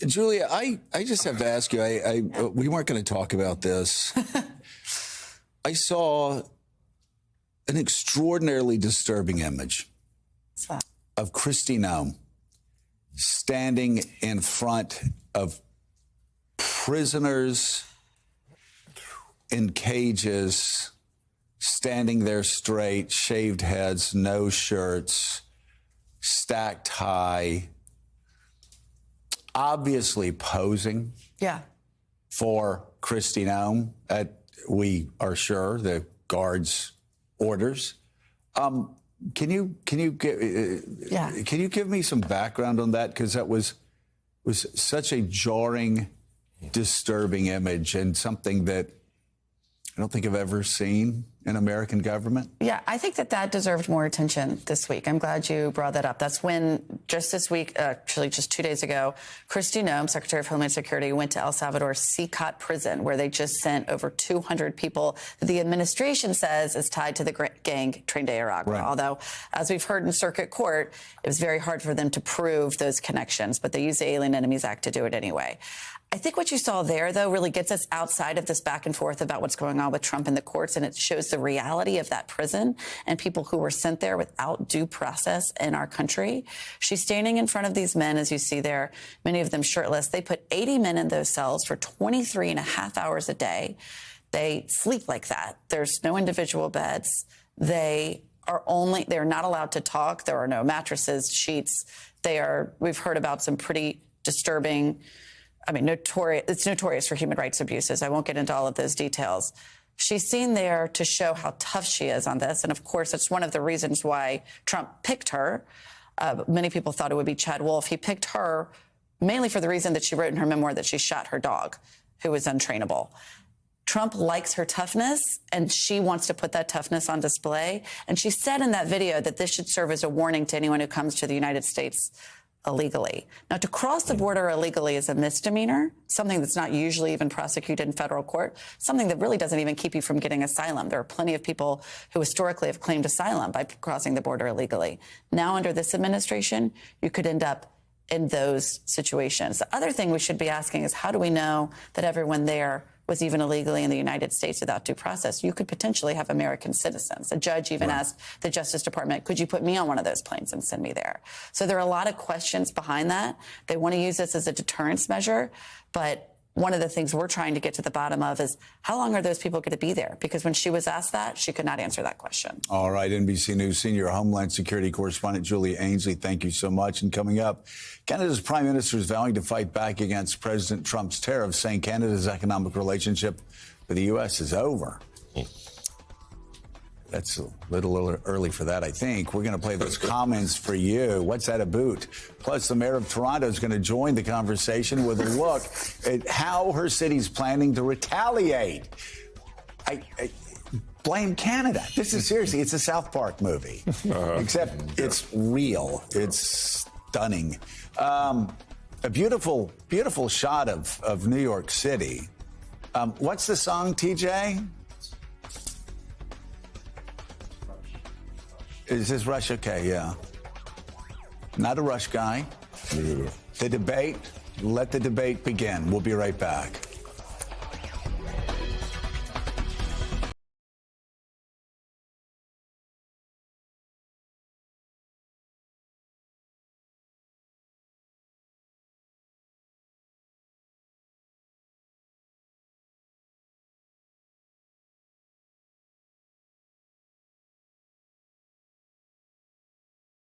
Julia, I just have to ask you, we weren't going to talk about this. I saw an extraordinarily disturbing image of Kristi Noem standing in front of prisoners in cages, standing there straight, shaved heads, no shirts, stacked high, obviously posing for Kristi Noem at, we are sure, the guards' orders. Can you give me some background on that? Because that was such a jarring, disturbing image and something that I don't think I've ever seen in American government. Yeah, I think that deserved more attention this week. I'm glad you brought that up. That's when, just this week, actually just 2 days ago, Kristi Noem, Secretary of Homeland Security, went to El Salvador's CICOT prison, where they just sent over 200 people that the administration says is tied to the gang Tren de Aragua. Right. Although, as we've heard in circuit court, it was very hard for them to prove those connections, but they used the Alien Enemies Act to do it anyway. I think what you saw there, though, really gets us outside of this back and forth about what's going on with Trump in the courts, and it shows the reality of that prison and people who were sent there without due process in our country. She's standing in front of these men, as you see there, many of them shirtless. They put 80 men in those cells for 23 and a half hours a day. They sleep like that. There's no individual beds. They're not allowed to talk. There are no mattresses, sheets. We've heard about some pretty disturbing, it's notorious for human rights abuses. I won't get into all of those details. She's seen there to show how tough she is on this. And of course, it's one of the reasons why Trump picked her. Many people thought it would be Chad Wolf. He picked her mainly for the reason that she wrote in her memoir that she shot her dog, who was untrainable. Trump likes her toughness, and she wants to put that toughness on display. And she said in that video that this should serve as a warning to anyone who comes to the United States illegally. Now, to cross the border illegally is a misdemeanor, something that's not usually even prosecuted in federal court, something that really doesn't even keep you from getting asylum. There are plenty of people who historically have claimed asylum by crossing the border illegally. Now, under this administration, you could end up in those situations. The other thing we should be asking is, how do we know that everyone there was even illegally in the United States without due process? You could potentially have American citizens. A judge even asked the Justice Department, could you put me on one of those planes and send me there? So there are a lot of questions behind that. They want to use this as a deterrence measure, but one of the things we're trying to get to the bottom of is, how long are those people going to be there? Because when she was asked that, she could not answer that question. All right, NBC News senior Homeland Security correspondent Julia Ainsley, thank you so much. And coming up, Canada's Prime Minister is vowing to fight back against President Trump's tariffs, saying Canada's economic relationship with the U.S. is over. That's a little early for that, I think. We're going to play those comments for you. What's that about? Plus, the mayor of Toronto is going to join the conversation with a look at how her city's planning to retaliate. I blame Canada. This is seriously, it's a South Park movie, except it's real. It's stunning. A beautiful, beautiful shot of New York City. What's the song, TJ? Is this Rush? Okay, yeah. Not a Rush guy. The debate, let the debate begin. We'll be right back.